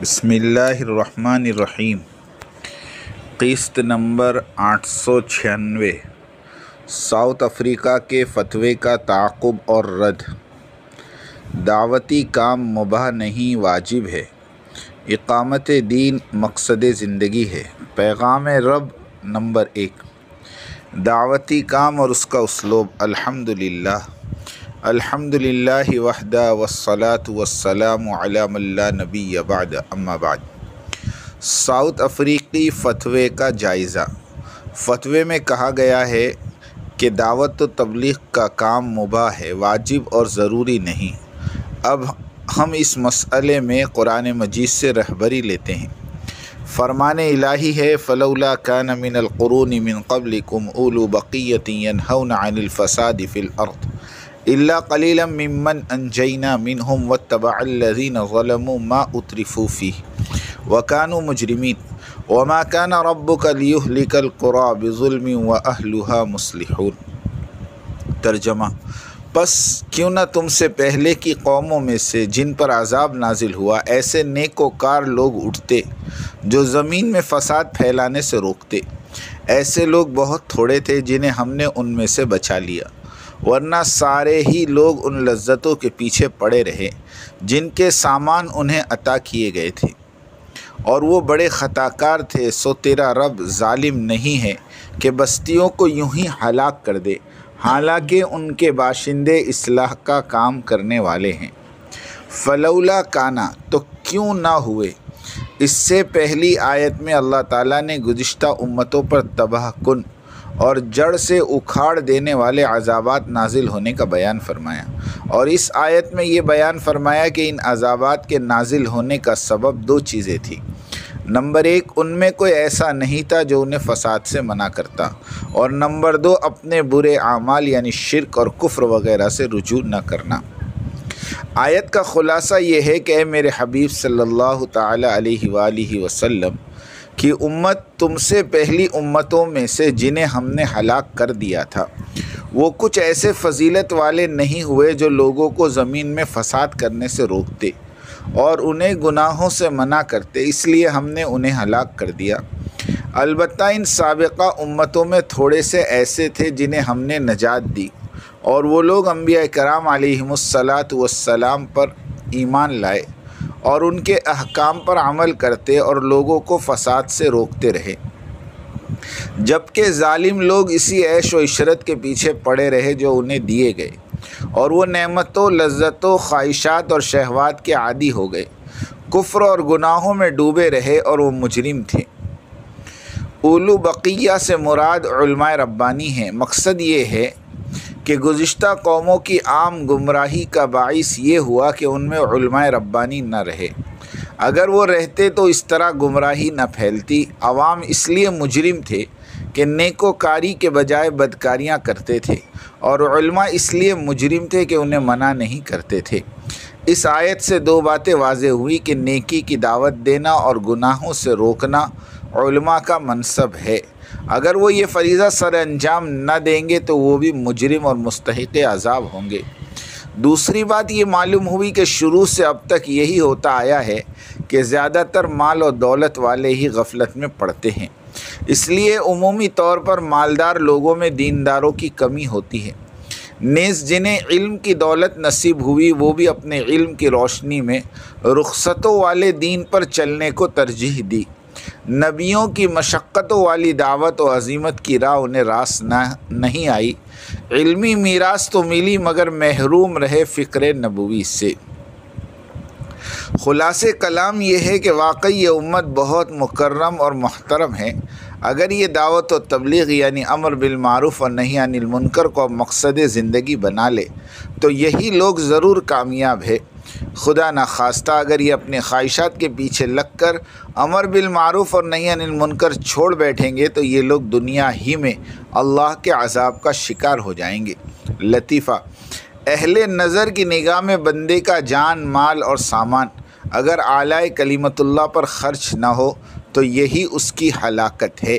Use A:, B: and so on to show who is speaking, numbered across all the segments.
A: بسم اللہ الرحمن الرحیم۔ قسط نمبر 896، ساؤتھ افریقہ کے فتوے کا تعاقب اور رد۔ دعوتی کام مباح نہیں، واجب ہے۔ اقامت دین مقصد زندگی ہے۔ پیغام رب نمبر 1۔ دعوتی کام اور اس کا اسلوب۔ الحمدللہ وحدہ والصلاة والسلام علی من لا نبی بعد، اما بعد۔ ساؤتھ افریقی فتوے کا جائزہ۔ فتوے میں کہا گیا ہے کہ دعوت و تبلیغ کا کام مباح ہے، واجب اور ضروری نہیں۔ اب ہم اس مسئلے میں قرآن مجید سے رہبری لیتے ہیں۔ فرمان الہی ہے فلولا کان من القرون من قبلکم اولو بقیۃ ینہون عن الفساد فی الارض الا قلیلا ممن انجینا منہم واتبع الذین ظلموا ما اترفوا فیہ وکانوا مجرمین وما کان ربک لیہلک القری بظلم واہلھا مصلحون۔ ترجمہ: پس کیوں نہ تم سے پہلے کی قوموں میں سے جن پر عذاب نازل ہوا ایسے نیک وکار لوگ اٹھتے جو زمین میں فساد پھیلانے سے روکتے۔ ایسے لوگ بہت تھوڑے تھے جنہیں ہم نے ان میں سے بچا لیا، ورنہ سارے ہی لوگ ان لذتوں کے پیچھے پڑے رہے جن کے سامان انہیں عطا کیے گئے تھے، اور وہ بڑے خطاکار تھے۔ سو تیرا رب ظالم نہیں ہے کہ بستیوں کو یوں ہی ہلاک کر دے، حالانکہ ان کے باشندے اصلاح کا کام کرنے والے ہیں۔ فلولا کانا، تو کیوں نہ ہوئے۔ اس سے پہلی آیت میں اللہ تعالیٰ نے گزشتہ امتوں پر تباہ کن اور جڑ سے اکھاڑ دینے والے عذابات نازل ہونے کا بیان فرمایا، اور اس آیت میں یہ بیان فرمایا کہ ان عذابات کے نازل ہونے کا سبب دو چیزیں تھیں۔ نمبر 1، ان میں کوئی ایسا نہیں تھا جو انہیں فساد سے منع کرتا، اور نمبر 2، اپنے برے اعمال یعنی شرک اور کفر وغیرہ سے رجوع نہ کرنا۔ آیت کا خلاصہ یہ ہے کہ اے میرے حبیب صلی اللہ تعالی علیہ وآلہ وسلم کی امت تم سے پہلی امتوں میں سے جنہیں ہم نے ہلاک کر دیا تھا، وہ کچھ ایسے فضیلت والے نہیں ہوئے جو لوگوں کو زمین میں فساد کرنے سے روکتے اور انہیں گناہوں سے منع کرتے، اس لیے ہم نے انہیں ہلاک کر دیا۔ البتہ ان سابقہ امتوں میں تھوڑے سے ایسے تھے جنہیں ہم نے نجات دی، اور وہ لوگ انبیاء کرام علیہم الصلاۃ والسلام پر ایمان لائے اور ان کے احکام پر عمل کرتے اور لوگوں کو فساد سے روکتے رہے، جبکہ ظالم لوگ اسی عیش و عشرت کے پیچھے پڑے رہے جو انہیں دیے گئے، اور وہ نعمتوں، لذتوں، خواہشات اور شہوات کے عادی ہو گئے، کفر اور گناہوں میں ڈوبے رہے اور وہ مجرم تھے۔ اولو بقیہ سے مراد علماء ربانی ہیں۔ مقصد یہ ہے کہ گزشتہ قوموں کی عام گمراہی کا باعث یہ ہوا کہ ان میں علماء ربانی نہ رہے۔ اگر وہ رہتے تو اس طرح گمراہی نہ پھیلتی۔ عوام اس لیے مجرم تھے کہ نیکوکاری کے بجائے بدکاریاں کرتے تھے، اور علماء اس لیے مجرم تھے کہ انہیں منع نہیں کرتے تھے۔ اس آیت سے دو باتیں واضح ہوئی کہ نیکی کی دعوت دینا اور گناہوں سے روکنا علماء کا منصب ہے۔ اگر وہ یہ فریضہ سر انجام نہ دیں گے تو وہ بھی مجرم اور مستحق عذاب ہوں گے۔ دوسری بات یہ معلوم ہوئی کہ شروع سے اب تک یہی ہوتا آیا ہے کہ زیادہ تر مال و دولت والے ہی غفلت میں پڑتے ہیں، اس لیے عمومی طور پر مالدار لوگوں میں دینداروں کی کمی ہوتی ہے۔ نیز جنہیں علم کی دولت نصیب ہوئی وہ بھی اپنے علم کی روشنی میں رخصتوں والے دین پر چلنے کو ترجیح دی۔ نبیوں کی مشقتوں والی دعوت و عزیمت کی راہ انہیں راس نہیں آئی۔ علمی میراث تو ملی مگر محروم رہے فکر نبوی سے۔ خلاصے کلام یہ ہے کہ واقعی یہ امت بہت مکرم اور محترم ہے۔ اگر یہ دعوت و تبلیغ یعنی امر بالمعروف اور نہی عن المنکر کو مقصد زندگی بنا لے تو یہی لوگ ضرور کامیاب ہے۔ خدا نخواستہ اگر یہ اپنے خواہشات کے پیچھے لگ کر امر بالمعروف اور نہی عن المنکر چھوڑ بیٹھیں گے تو یہ لوگ دنیا ہی میں اللہ کے عذاب کا شکار ہو جائیں گے۔ لطیفہ: اہل نظر کی نگاہ میں بندے کا جان، مال اور سامان اگر اعلیٰ کلمت اللہ پر خرچ نہ ہو تو یہی اس کی ہلاکت ہے۔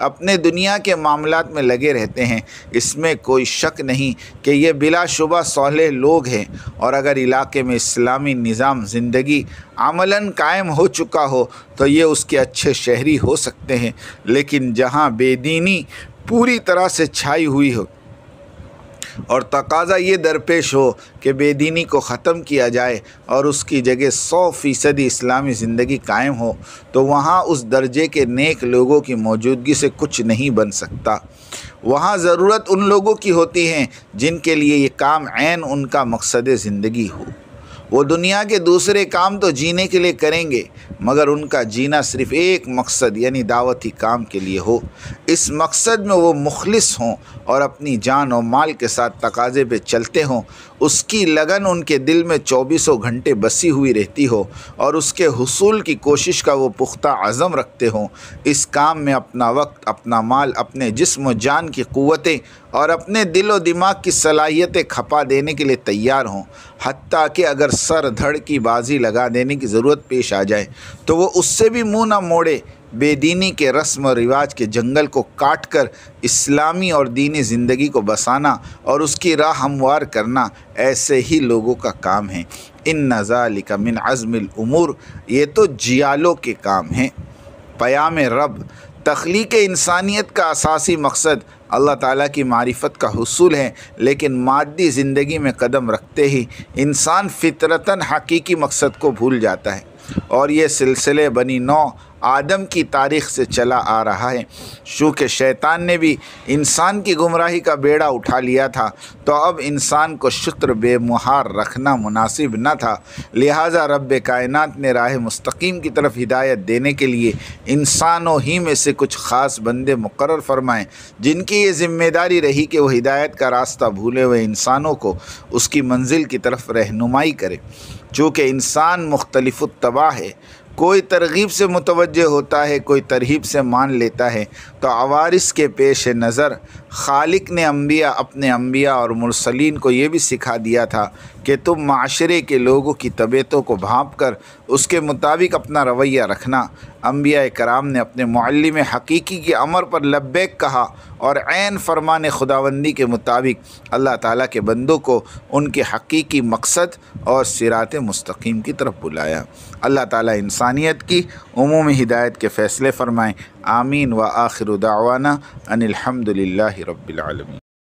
A: اپنے دنیا کے معاملات میں لگے رہتے ہیں، اس میں کوئی شک نہیں کہ یہ بلا شبہ صالح لوگ ہیں، اور اگر علاقے میں اسلامی نظام زندگی عملاً قائم ہو چکا ہو تو یہ اس کے اچھے شہری ہو سکتے ہیں، لیکن جہاں بے دینی پوری طرح سے چھائی ہوئی ہو اور تقاضا یہ درپیش ہو کہ بے دینی کو ختم کیا جائے اور اس کی جگہ 100% اسلامی زندگی قائم ہو، تو وہاں اس درجے کے نیک لوگوں کی موجودگی سے کچھ نہیں بن سکتا۔ وہاں ضرورت ان لوگوں کی ہوتی ہے جن کے لیے یہ کام عین ان کا مقصد زندگی ہو۔ وہ دنیا کے دوسرے کام تو جینے کے لیے کریں گے، مگر ان کا جینا صرف ایک مقصد یعنی دعوتی کام کے لیے ہو۔ اس مقصد میں وہ مخلص ہوں اور اپنی جان و مال کے ساتھ تقاضے پہ چلتے ہوں، اس کی لگن ان کے دل میں 24 گھنٹے بسی ہوئی رہتی ہو اور اس کے حصول کی کوشش کا وہ پختہ عزم رکھتے ہوں۔ اس کام میں اپنا وقت، اپنا مال، اپنے جسم و جان کی قوتیں اور اپنے دل و دماغ کی صلاحیتیں کھپا دینے کے لیے تیار ہوں، حتیٰ کہ اگر سر دھڑ کی بازی لگا دینے کی ضرورت پیش آ جائے تو وہ اس سے بھی منہ نہ موڑے۔ بے دینی کے رسم و رواج کے جنگل کو کاٹ کر اسلامی اور دینی زندگی کو بسانا اور اس کی راہ ہموار کرنا ایسے ہی لوگوں کا کام ہے۔ ان ذالک من عزم الامور، یہ تو جیالوں کے کام ہیں۔ پیام رب، تخلیق انسانیت کا اساسی مقصد اللہ تعالیٰ کی معرفت کا حصول ہے، لیکن مادی زندگی میں قدم رکھتے ہی انسان فطرتاً حقیقی مقصد کو بھول جاتا ہے، اور یہ سلسلے بنی نوع آدم کی تاریخ سے چلا آ رہا ہے۔ چونکہ شیطان نے بھی انسان کی گمراہی کا بیڑا اٹھا لیا تھا، تو اب انسان کو شطر بے مہار رکھنا مناسب نہ تھا، لہٰذا رب کائنات نے راہ مستقیم کی طرف ہدایت دینے کے لیے انسانوں ہی میں سے کچھ خاص بندے مقرر فرمائے، جن کی یہ ذمہ داری رہی کہ وہ ہدایت کا راستہ بھولے ہوئے انسانوں کو اس کی منزل کی طرف رہنمائی کرے۔ چونکہ انسان مختلف الطبع ہے، کوئی ترغیب سے متوجہ ہوتا ہے، کوئی ترہیب سے مان لیتا ہے، تو عوارض کے پیش نظر خالق نے اپنے انبیاء اور مرسلین کو یہ بھی سکھا دیا تھا کہ تم معاشرے کے لوگوں کی طبیعتوں کو بھانپ کر اس کے مطابق اپنا رویہ رکھنا۔ انبیاء کرام نے اپنے معلم حقیقی کے امر پر لبیک کہا اور عین فرمان خداوندی کے مطابق اللہ تعالیٰ کے بندوں کو ان کے حقیقی مقصد اور صراط مستقیم کی طرف بلایا۔ اللہ تعالیٰ انسانیت کی عمومی ہدایت کے فیصلے فرمائیں۔ آمین و آخر دعوانا ان الحمد للہ رب العالمین۔